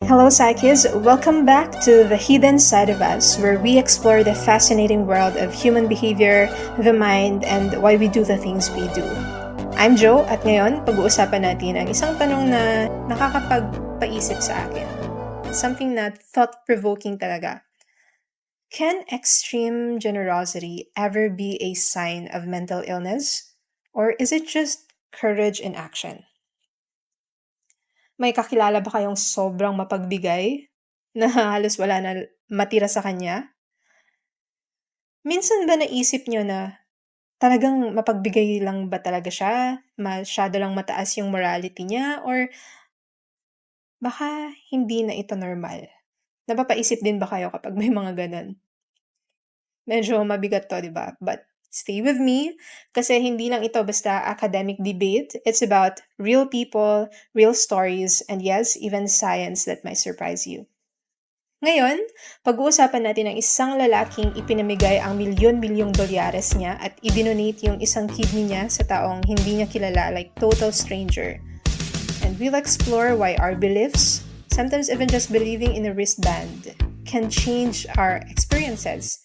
Hello, Psychids. Welcome back to The Hidden Side of Us, where we explore the fascinating world of human behavior, the mind, and why we do the things we do. I'm Joe, at ngayon, pag-uusapan natin ang isang tanong na nakakapagpaisip sa akin. Something na thought-provoking talaga. Can extreme generosity ever be a sign of mental illness? Or is it just courage in action? May kakilala ba kayong sobrang mapagbigay na halos wala na matira sa kanya? Minsan ba naisip niyo na talagang mapagbigay lang ba talaga siya? Masyado lang mataas yung morality niya? Or baka hindi na ito normal? Napapaisip din ba kayo kapag may mga ganun? Medyo mabigat to, di ba? But stay with me kasi hindi lang ito basta academic debate. It's about real people, real stories, and yes, even science that might surprise you. Ngayon, pag-uusapan natin ang isang lalaking ipinamigay ang milyon-milyong dolyares niya at idinonate yung isang kidney niya sa taong hindi niya kilala, like total stranger. And we'll explore why our beliefs, sometimes even just believing in a wristband, can change our experiences.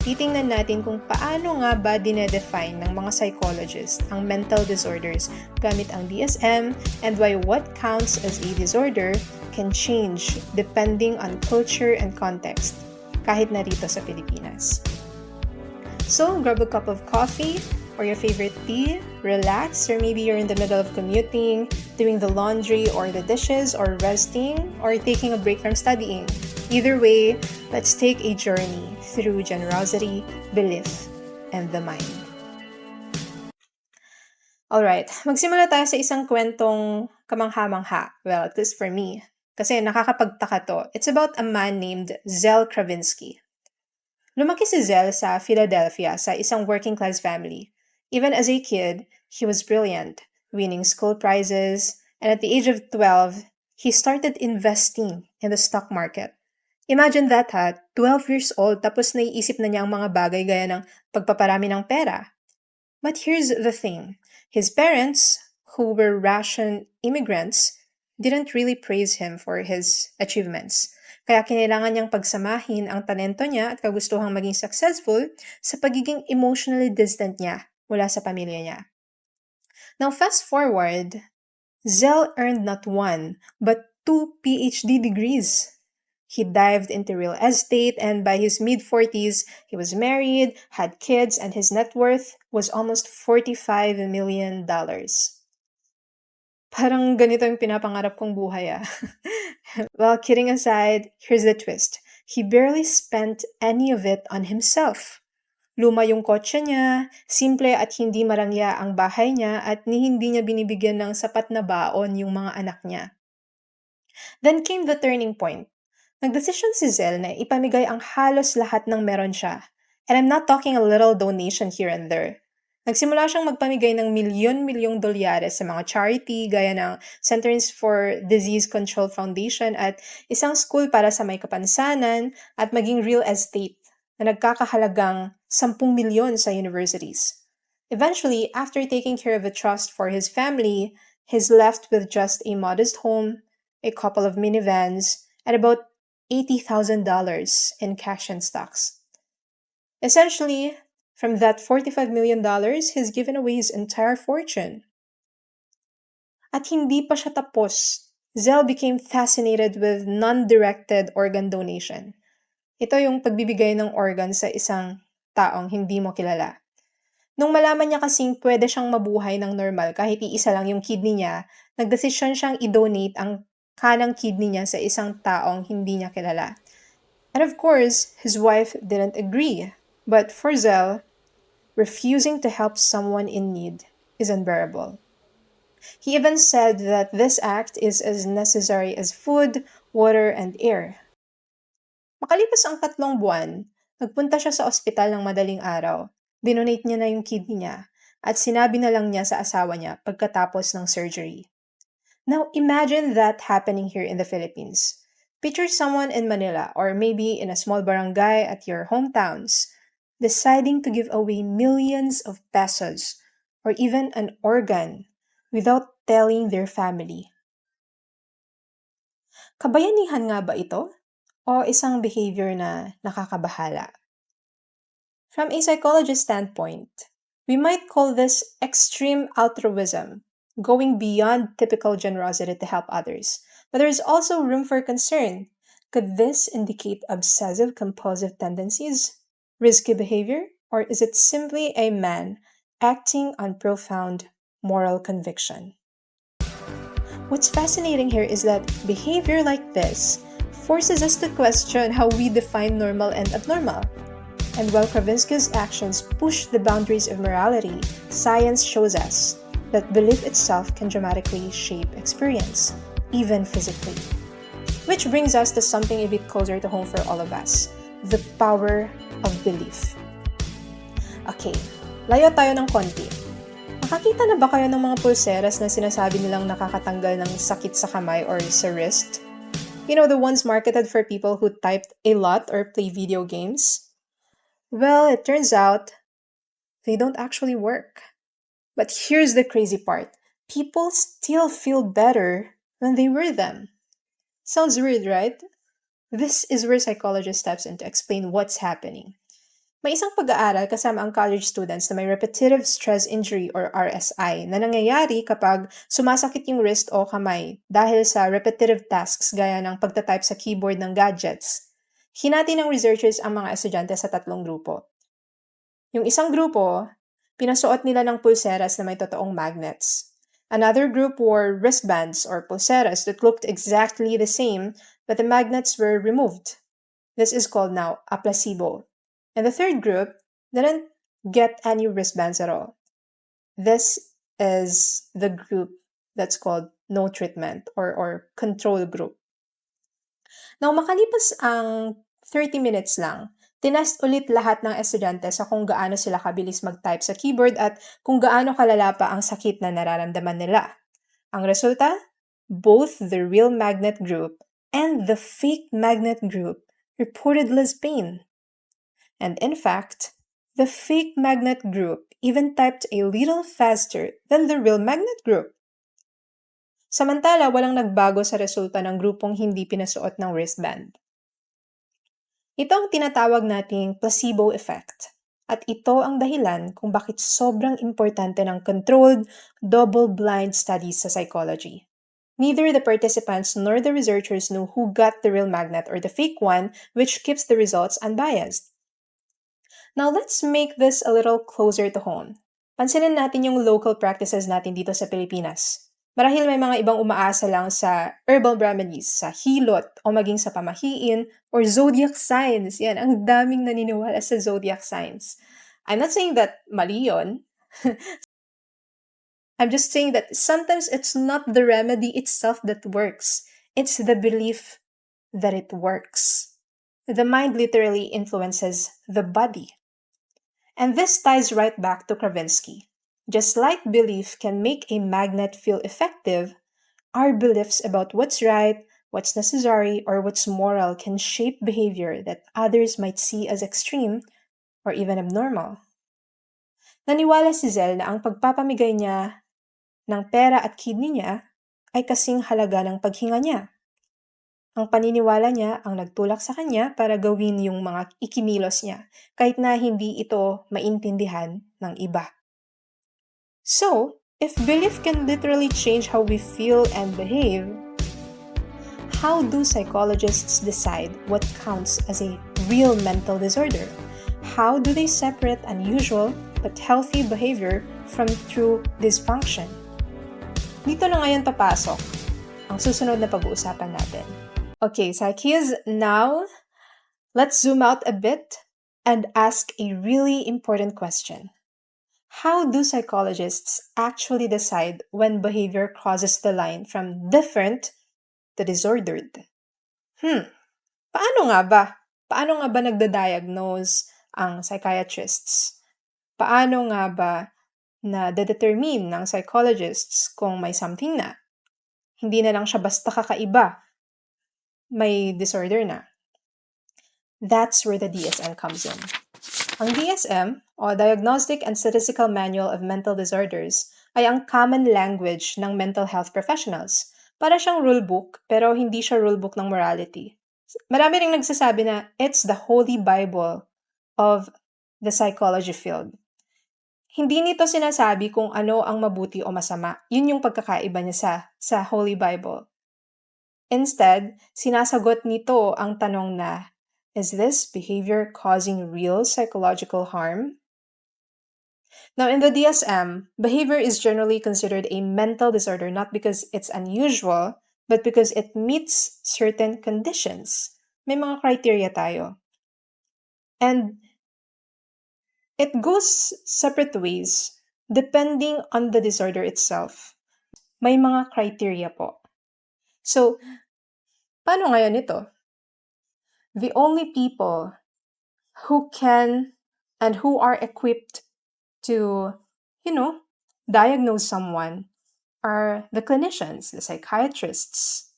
Titingnan natin kung paano nga ba dinedefine ng mga psychologists ang mental disorders gamit ang DSM and why what counts as a disorder can change depending on culture and context, kahit narito sa Pilipinas. So, grab a cup of coffee or your favorite tea, relax, or maybe you're in the middle of commuting, doing the laundry or the dishes, or resting, or taking a break from studying. Either way, let's take a journey through generosity, belief, and the mind. Alright, magsimula tayo sa isang kwentong kamangha-mangha. Well, at least for me. Kasi nakakapagtaka to. It's about a man named Zell Kravinsky. Lumaki si Zell sa Philadelphia sa isang working-class family. Even as a kid, he was brilliant, winning school prizes, and at the age of 12, he started investing in the stock market. Imagine that ha, 12 years old tapos naiisip na niya ang mga bagay gaya ng pagpaparami ng pera. But here's the thing, his parents, who were Russian immigrants, didn't really praise him for his achievements. Kaya kinailangan niyang pagsamahin ang talento niya at kagustuhang maging successful sa pagiging emotionally distant niya mula sa pamilya niya. Now fast forward, Zell earned not one, but 2 PhD degrees. He dived into real estate, and by his mid-40s, he was married, had kids, and his net worth was almost $45 million. Parang ganito yung pinapangarap kong buhay. Well, kidding aside, here's the twist. He barely spent any of it on himself. Luma yung kotse niya, simple at hindi marangya ang bahay niya, at hindi niya binibigyan ng sapat na baon yung mga anak niya. Then came the turning point. Nagdesisyon si Zell na ipamigay ang halos lahat ng meron siya. And I'm not talking a little donation here and there. Nagsimula siyang magpamigay ng milyon-milyong dolyares sa mga charity gaya ng Centers for Disease Control Foundation at isang school para sa may kapansanan at maging real estate na nagkakahalagang 10 milyon sa universities. Eventually, after taking care of the trust for his family, he's left with just a modest home, a couple of minivans, and about $80,000 in cash and stocks. Essentially, from that $45 million, he's given away his entire fortune. At hindi pa siya tapos. Zell became fascinated with non-directed organ donation. Ito yung pagbibigay ng organ sa isang taong hindi mo kilala. Nung malaman niya kasing pwede siyang mabuhay ng normal kahit iisa lang yung kidney niya, nagdesisyon siyang i-donate ang kanang kidney niya sa isang taong hindi niya kilala. And of course, his wife didn't agree. But for Zell, refusing to help someone in need is unbearable. He even said that this act is as necessary as food, water, and air. Makalipas ang 3 buwan, nagpunta siya sa ospital ng madaling araw. Dinonate niya na yung kidney niya at sinabi na lang niya sa asawa niya pagkatapos ng surgery. Now imagine that happening here in the Philippines. Picture someone in Manila or maybe in a small barangay at your hometowns deciding to give away millions of pesos or even an organ without telling their family. Kabayanihan nga ba ito? O isang behavior na nakakabahala? From a psychologist standpoint, we might call this extreme altruism, going beyond typical generosity to help others. But there is also room for concern. Could this indicate obsessive compulsive tendencies, risky behavior, or is it simply a man acting on profound moral conviction? What's fascinating here is that behavior like this forces us to question how we define normal and abnormal. And while Kravinsky's actions push the boundaries of morality, science shows us that belief itself can dramatically shape experience, even physically. Which brings us to something a bit closer to home for all of us, the power of belief. Okay, layo tayo ng konti. Nakakita na ba kayo ng mga pulseras na sinasabi nilang nakakatanggal ng sakit sa kamay or sa wrist? You know, the ones marketed for people who typed a lot or play video games? Well, it turns out they don't actually work. But here's the crazy part. People still feel better when they wear them. Sounds weird, right? This is where psychology steps in to explain what's happening. May isang pag-aaral kasama ang college students na may repetitive stress injury or RSI na nangyayari kapag sumasakit yung wrist o kamay dahil sa repetitive tasks gaya ng pagtatype sa keyboard ng gadgets. Hinati ng researchers ang mga estudyante sa 3 grupo. Yung isang grupo, pinasuot nila ng pulseras na may totoong magnets. Another group wore wristbands or pulseras that looked exactly the same, but the magnets were removed. This is called now a placebo. And the third group didn't get any wristbands at all. This is the group that's called no treatment or control group. Now, makalipas ang 30 minutes lang, tinest ulit lahat ng estudyante sa kung gaano sila kabilis mag-type sa keyboard at kung gaano kalala pa ang sakit na nararamdaman nila. Ang resulta? Both the real magnet group and the fake magnet group reported less pain. And in fact, the fake magnet group even typed a little faster than the real magnet group. Samantala, walang nagbago sa resulta ng grupong hindi pinasuot ng wristband. Ito ang tinatawag nating placebo effect. At ito ang dahilan kung bakit sobrang importante ng controlled, double-blind studies sa psychology. Neither the participants nor the researchers knew who got the real magnet or the fake one, which keeps the results unbiased. Now let's make this a little closer to home. Pansinin natin yung local practices natin dito sa Pilipinas. Marahil may mga ibang umaasa lang sa herbal remedies, sa hilot, o maging sa pamahiin, or zodiac signs. Yan, ang daming naniniwala sa zodiac signs. I'm not saying that mali yun. I'm just saying that sometimes it's not the remedy itself that works. It's the belief that it works. The mind literally influences the body. And this ties right back to Kravinsky. Just like belief can make a magnet feel effective, our beliefs about what's right, what's necessary, or what's moral can shape behavior that others might see as extreme or even abnormal. Naniwala si Zell na ang pagpapamigay niya ng pera at kidney niya ay kasing halaga ng paghinga niya. Ang paniniwala niya ang nagtulak sa kanya para gawin yung mga ikinilos niya, kahit na hindi ito maintindihan ng iba. So, if belief can literally change how we feel and behave, how do psychologists decide what counts as a real mental disorder? How do they separate unusual but healthy behavior from true dysfunction? Dito na ngayon papasok ang susunod na pag-uusapan natin. Okay, Psychies, now let's zoom out a bit and ask a really important question. How do psychologists actually decide when behavior crosses the line from different to disordered? Paano nga ba? Paano nga ba nagda-diagnose ang psychiatrists? Paano nga ba na-determine ng psychologists kung may something na? Hindi na lang siya basta kakaiba. May disorder na. That's where the DSM comes in. Ang DSM, o Diagnostic and Statistical Manual of Mental Disorders, ay ang common language ng mental health professionals Para siyang rulebook, pero hindi siya rulebook ng morality. Marami ring nagsasabi na it's the holy Bible of the psychology field. Hindi nito sinasabi kung ano ang mabuti o masama. Yun yung pagkakaiba niya sa Holy Bible. Instead, sinasagot nito ang tanong na, is this behavior causing real psychological harm? Now, in the DSM, behavior is generally considered a mental disorder not because it's unusual, but because it meets certain conditions. May mga criteria tayo. And it goes separate ways depending on the disorder itself. May mga criteria po. So, paano ngayon ito? The only people who can and who are equipped to, diagnose someone are the clinicians, the psychiatrists.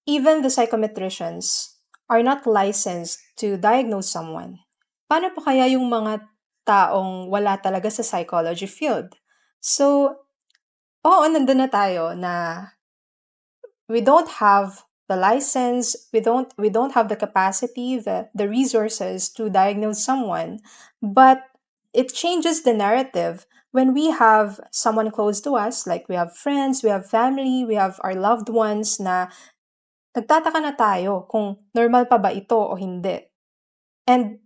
Even the psychometricians are not licensed to diagnose someone. Paano pa kaya yung mga taong wala talaga sa psychology field? So, nandun na tayo na we don't have the license, we don't have the capacity, the resources to diagnose someone, but it changes the narrative when we have someone close to us, like we have friends, we have family, we have our loved ones na nagtataka na tayo kung normal pa ba ito o hindi. And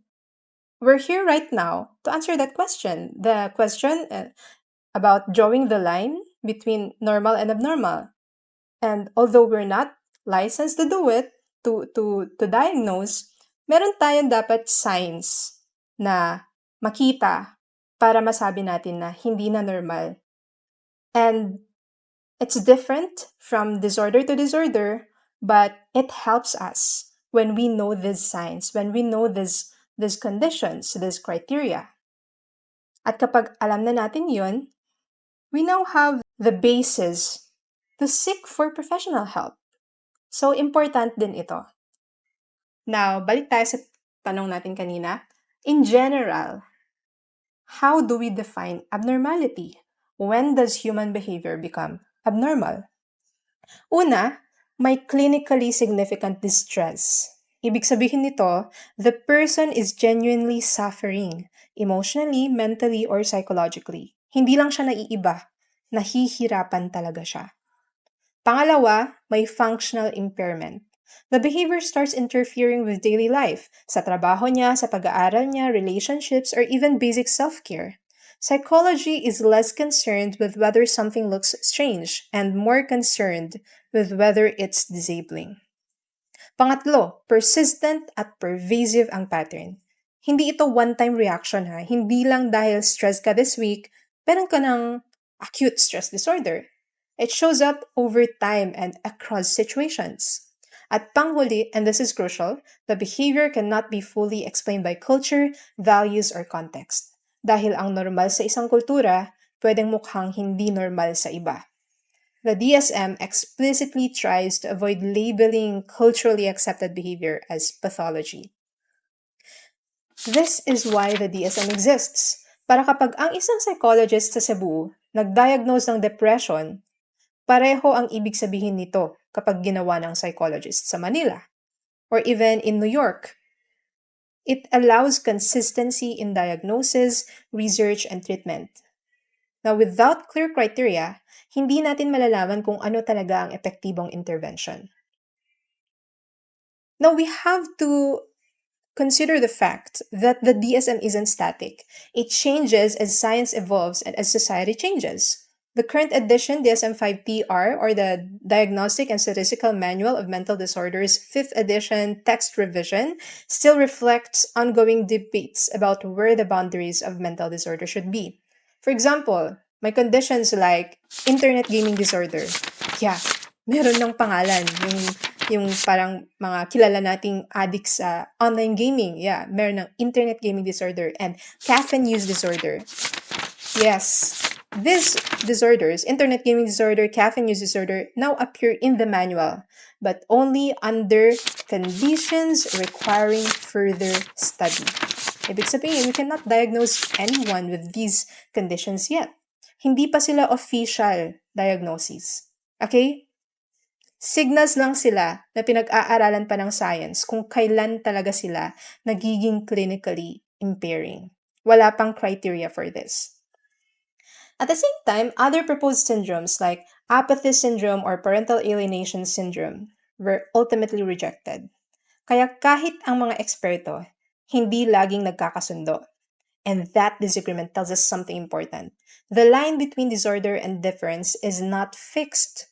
we're here right now to answer that question. The question about drawing the line between normal and abnormal. And although we're not licensed to do it, to diagnose, meron tayong dapat signs na makita para masabi natin na hindi na normal. And it's different from disorder to disorder, but it helps us when we know these signs, when we know these conditions, these criteria. At kapag alam na natin yun, we now have the basis to seek for professional help. So, important din ito. Now, balik tayo sa tanong natin kanina. In general, how do we define abnormality? When does human behavior become abnormal? Una, may clinically significant distress. Ibig sabihin nito, the person is genuinely suffering, emotionally, mentally, or psychologically. Hindi lang siya naiiba, nahihirapan talaga siya. Pangalawa, may functional impairment. The behavior starts interfering with daily life, sa trabaho niya, sa pag-aaral niya, relationships, or even basic self-care. Psychology is less concerned with whether something looks strange and more concerned with whether it's disabling. Pangatlo, persistent at pervasive ang pattern. Hindi ito one-time reaction ha. Hindi lang dahil stress ka this week, meron ka ng acute stress disorder. It shows up over time and across situations. At panghuli, and this is crucial, the behavior cannot be fully explained by culture, values, or context. Dahil ang normal sa isang kultura, pwedeng mukhang hindi normal sa iba. The DSM explicitly tries to avoid labeling culturally accepted behavior as pathology. This is why the DSM exists. Para kapag ang isang psychologist sa Cebu nag-diagnose ng depression, pareho ang ibig sabihin nito kapag ginawa ng psychologist sa Manila or even in New York. It allows consistency in diagnosis, research, and treatment. Now, without clear criteria, hindi natin malalaman kung ano talaga ang epektibong intervention. Now, we have to consider the fact that the DSM isn't static. It changes as science evolves and as society changes. The current edition, DSM-5-TR, or the Diagnostic and Statistical Manual of Mental Disorders, 5th edition text revision, still reflects ongoing debates about where the boundaries of mental disorder should be. For example, may conditions like internet gaming disorder. Yeah, meron ng pangalan. Yung parang mga kilala nating addicts sa online gaming. Yeah, meron ng internet gaming disorder and caffeine use disorder. Yes, these disorders, internet gaming disorder, caffeine use disorder, now appear in the manual, but only under conditions requiring further study. Ibig sabihin, we cannot diagnose anyone with these conditions yet. Hindi pa sila official diagnoses. Okay? Signals lang sila na pinag-aaralan pa ng science kung kailan talaga sila nagiging clinically impairing. Wala pang criteria for this. At the same time, other proposed syndromes like apathy syndrome or parental alienation syndrome were ultimately rejected. Kaya kahit ang mga eksperto, hindi laging nagkakasundo. And that disagreement tells us something important. The line between disorder and difference is not fixed.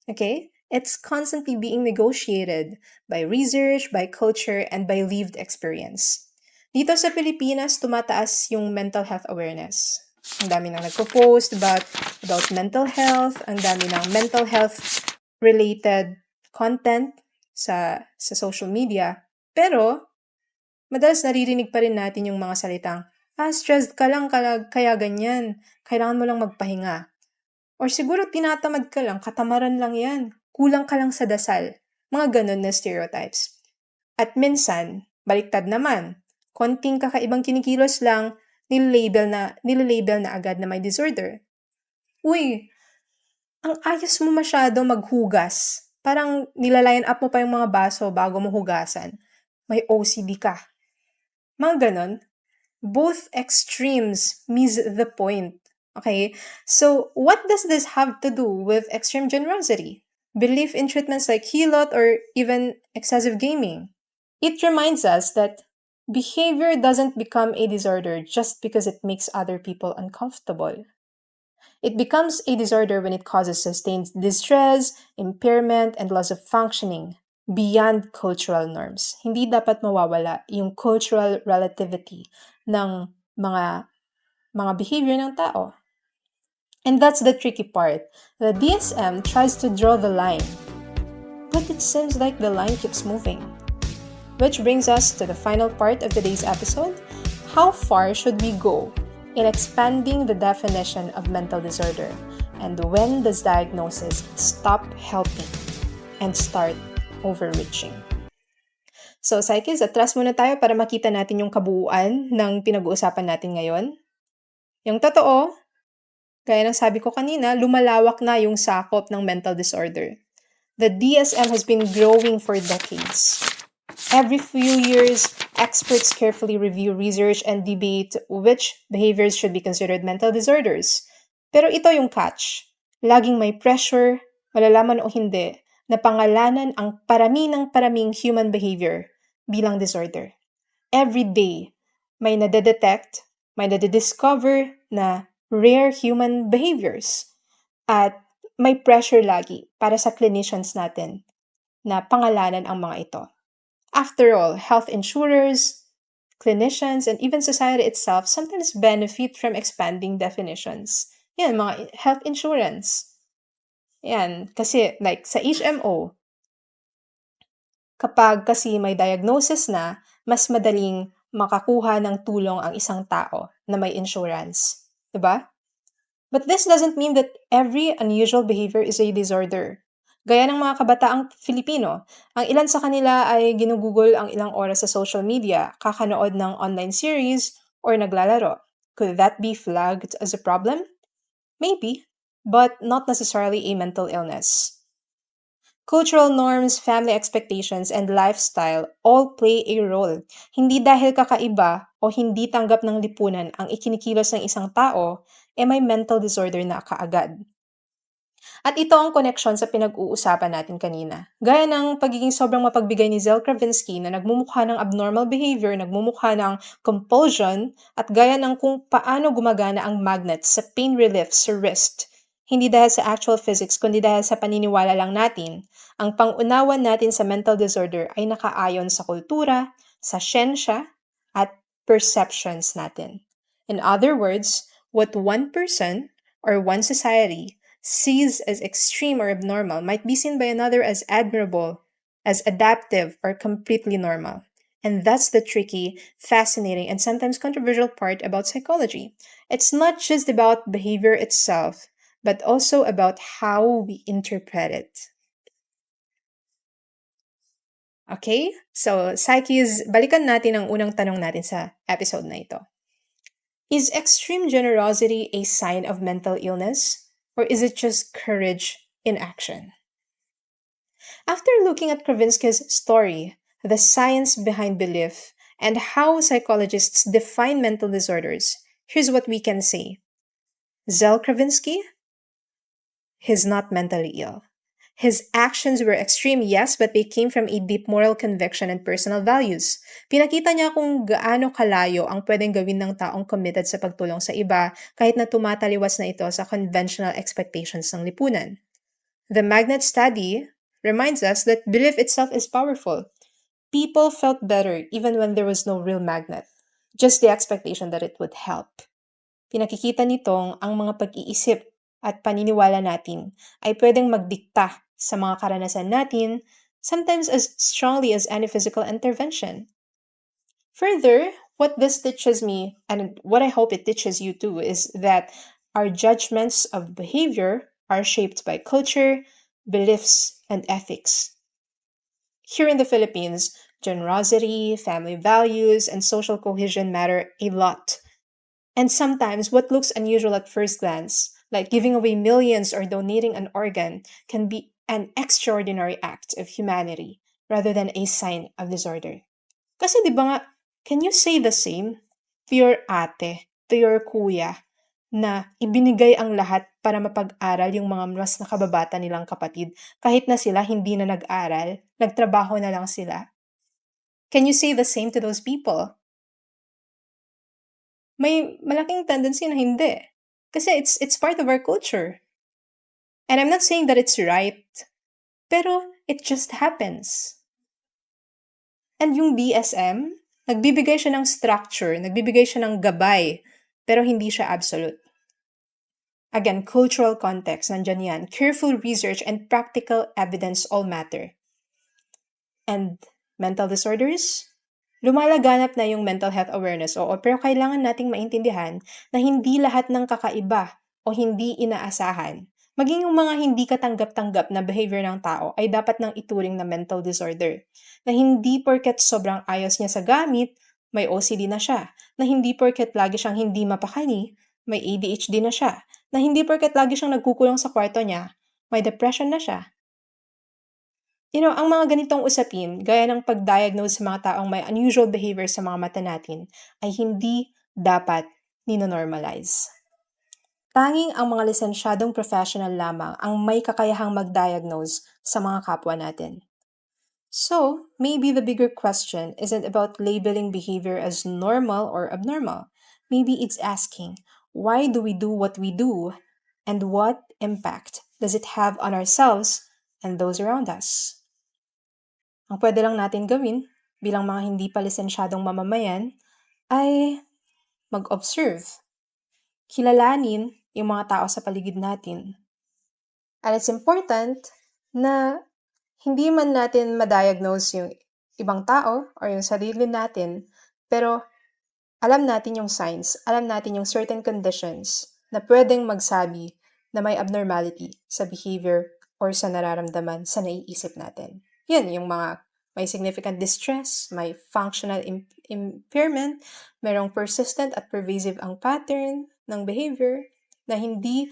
Okay? It's constantly being negotiated by research, by culture, and by lived experience. Dito sa Pilipinas, tumataas yung mental health awareness. Ang dami nang nagpo-post about mental health, ang dami ng mental health related content sa social media. Pero, madalas naririnig pa rin natin yung mga salitang, stressed ka lang kaya ganyan. Kailangan mo lang magpahinga. Or siguro tinatamad ka lang, katamaran lang yan. Kulang ka lang sa dasal. Mga ganun na stereotypes. At minsan, baliktad naman. Konting kakaibang kinikilos lang, nililabel na agad na may disorder. Uy, ang ayos mo masyado maghugas. Parang nilalayan up mo pa yung mga baso bago mo hugasan. May OCD ka. Mga ganon. Both extremes miss the point. Okay? So, what does this have to do with extreme generosity? Belief in treatments like Helot or even excessive gaming? It reminds us that behavior doesn't become a disorder just because it makes other people uncomfortable. It becomes a disorder when it causes sustained distress, impairment, and loss of functioning beyond cultural norms. Hindi dapat mawawala yung cultural relativity ng mga behavior ng tao. And that's the tricky part. The DSM tries to draw the line, but it seems like the line keeps moving. Which brings us to the final part of today's episode. How far should we go in expanding the definition of mental disorder? And when does diagnosis stop helping and start overreaching? So, psychics, atras muna tayo para makita natin yung kabuuan ng pinag-uusapan natin ngayon. Yung totoo, gaya ng sabi ko kanina, lumalawak na yung sakop ng mental disorder. The DSM has been growing for decades. Every few years, experts carefully review research and debate which behaviors should be considered mental disorders. Pero ito yung catch. Laging may pressure, malalaman o hindi, na pangalanan ang paraming human behavior bilang disorder. Every day, may nadedetect, may nadediscover na rare human behaviors. At may pressure lagi para sa clinicians natin na pangalanan ang mga ito. After all, health insurers, clinicians, and even society itself sometimes benefit from expanding definitions. Yan, mga health insurance. Yan, kasi like sa HMO, kapag kasi may diagnosis na, mas madaling makakuha ng tulong ang isang tao na may insurance. Diba? But this doesn't mean that every unusual behavior is a disorder. Gaya ng mga kabataang Filipino, ang ilan sa kanila ay ginugugol ang ilang oras sa social media, kakanood ng online series, or naglalaro. Could that be flagged as a problem? Maybe, but not necessarily a mental illness. Cultural norms, family expectations, and lifestyle all play a role. Hindi dahil kakaiba o hindi tanggap ng lipunan ang ikinikilos ng isang tao, may mental disorder na kaagad. At ito ang connection sa pinag-uusapan natin kanina. Gaya ng pagiging sobrang mapagbigay ni Zel Kravinsky na nagmumukha ng abnormal behavior, nagmumukha ng compulsion, at gaya ng kung paano gumagana ang magnet sa pain relief sa wrist. Hindi dahil sa actual physics, kundi dahil sa paniniwala lang natin. Ang pangunawa natin sa mental disorder ay nakaayon sa kultura, sa siyensya, at perceptions natin. In other words, what one person or one society sees as extreme or abnormal might be seen by another as admirable, as adaptive, or completely normal. And that's the tricky, fascinating, and sometimes controversial part about psychology. It's not just about behavior itself, but also about how we interpret it. Okay? So, psyches, balikan natin ang unang tanong natin sa episode na ito. Is extreme generosity a sign of mental illness? Or is it just courage in action? After looking at Kravinsky's story, the science behind belief, and how psychologists define mental disorders, here's what we can say. Zel Kravinsky, he's not mentally ill. His actions were extreme, yes, but they came from a deep moral conviction and personal values. Pinakita niya kung gaano kalayo ang pwedeng gawin ng taong committed sa pagtulong sa iba kahit na tumataliwas na ito sa conventional expectations ng lipunan. The magnet study reminds us that belief itself is powerful. People felt better even when there was no real magnet, just the expectation that it would help. Pinakikita nitong ang mga pag-iisip at paniniwala natin ay pwedeng magdikta sa mga karanasan natin, sometimes as strongly as any physical intervention. Further, what this teaches me, and what I hope it teaches you too, is that our judgments of behavior are shaped by culture, beliefs, and ethics. Here in the Philippines, generosity, family values, and social cohesion matter a lot. And sometimes what looks unusual at first glance, like giving away millions or donating an organ, can be an extraordinary act of humanity rather than a sign of disorder. Kasi di ba nga, can you say the same to your ate, to your kuya, na ibinigay ang lahat para mapag-aral yung mga mas nakababata nilang kapatid kahit na sila hindi na nag-aral, nagtrabaho na lang sila? Can you say the same to those people? May malaking tendency na hindi. Kasi it's part of our culture. And I'm not saying that it's right, pero it just happens. And yung DSM, nagbibigay siya ng structure, nagbibigay siya ng gabay, pero hindi siya absolute. Again, cultural context, nandyan yan. Careful research and practical evidence all matter. And mental disorders? Lumalaganap na yung mental health awareness, oo, pero kailangan nating maintindihan na hindi lahat ng kakaiba o hindi inaasahan, maging yung mga hindi katanggap-tanggap na behavior ng tao ay dapat nang ituring na mental disorder. Na hindi porket sobrang ayos niya sa gamit, may OCD na siya. Na hindi porket lagi siyang hindi mapakali, may ADHD na siya. Na hindi porket lagi siyang nagkukulong sa kwarto niya, may depression na siya. Ang mga ganitong usapin, gaya ng pag-diagnose sa mga taong may unusual behavior sa mga mata natin, ay hindi dapat ninonormalize. Tanging ang mga lisensyadong professional lamang ang may kakayahang mag-diagnose sa mga kapwa natin. So, maybe the bigger question isn't about labeling behavior as normal or abnormal. Maybe it's asking, why do we do what we do? And what impact does it have on ourselves and those around us? Ang pwede lang natin gawin bilang mga hindi pa lisensyadong mamamayan ay mag-observe. Kilalanin yung mga tao sa paligid natin. And it's important na hindi man natin ma-diagnose yung ibang tao or yung sarili natin, pero alam natin yung signs, alam natin yung certain conditions na pwedeng magsabi na may abnormality sa behavior or sa nararamdaman sa naiisip natin. Yan, yung mga may significant distress, may functional impairment, merong persistent at pervasive ang pattern ng behavior na hindi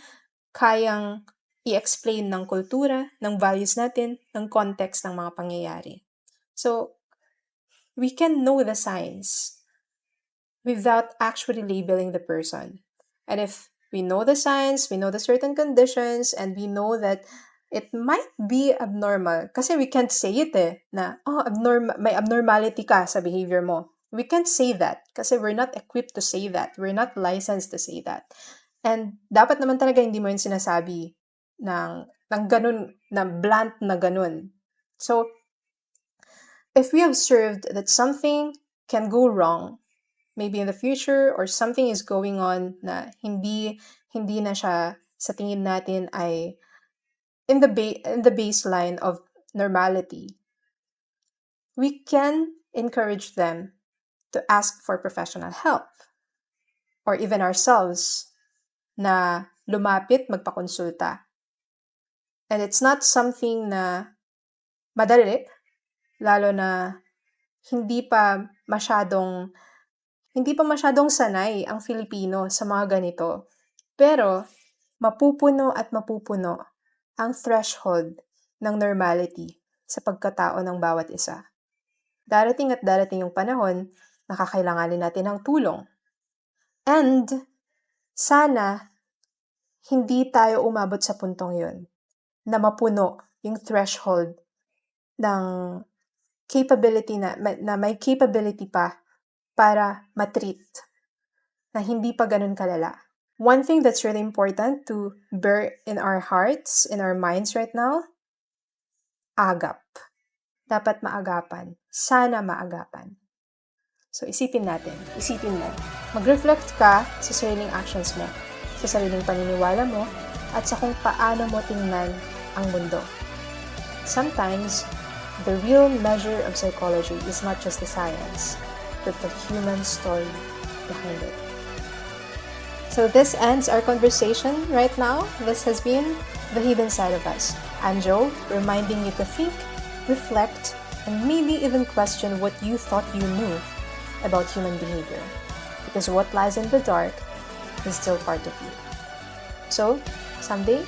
kayang i-explain ng kultura, ng values natin, ng context ng mga pangyayari. So, we can know the signs without actually labeling the person. And if we know the signs, we know the certain conditions, and we know that it might be abnormal. Kasi we can't say it na, may abnormality ka sa behavior mo. We can't say that kasi we're not equipped to say that. We're not licensed to say that. And dapat naman talaga hindi mo yun sinasabi ng ganun, na blunt na ganun. So, if we observed that something can go wrong, maybe in the future, or something is going on na hindi na siya sa tingin natin ay in the baseline of normality, we can encourage them to ask for professional help or even ourselves na lumapit, magpakonsulta. And it's not something na madali, lalo na hindi pa masyadong sanay ang Filipino sa mga ganito. Pero mapupuno at mapupuno ang threshold ng normality sa pagkatao ng bawat isa. Darating at darating yung panahon na kakailanganin natin ng tulong. And sana hindi tayo umabot sa puntong yun na mapuno yung threshold ng capability na may capability pa para matreat na hindi pa ganun kalala. One thing that's really important to bear in our hearts, in our minds right now, agap. Dapat maagapan. Sana maagapan. So, isipin mo. Mag-reflect ka sa sariling actions mo, sa sariling paniniwala mo, at sa kung paano mo tingnan ang mundo. Sometimes, the real measure of psychology is not just the science, but the human story behind it. So this ends our conversation right now. This has been The Hidden Side of Us. I'm Jo, reminding you to think, reflect, and maybe even question what you thought you knew about human behavior. Because what lies in the dark is still part of you. So, someday,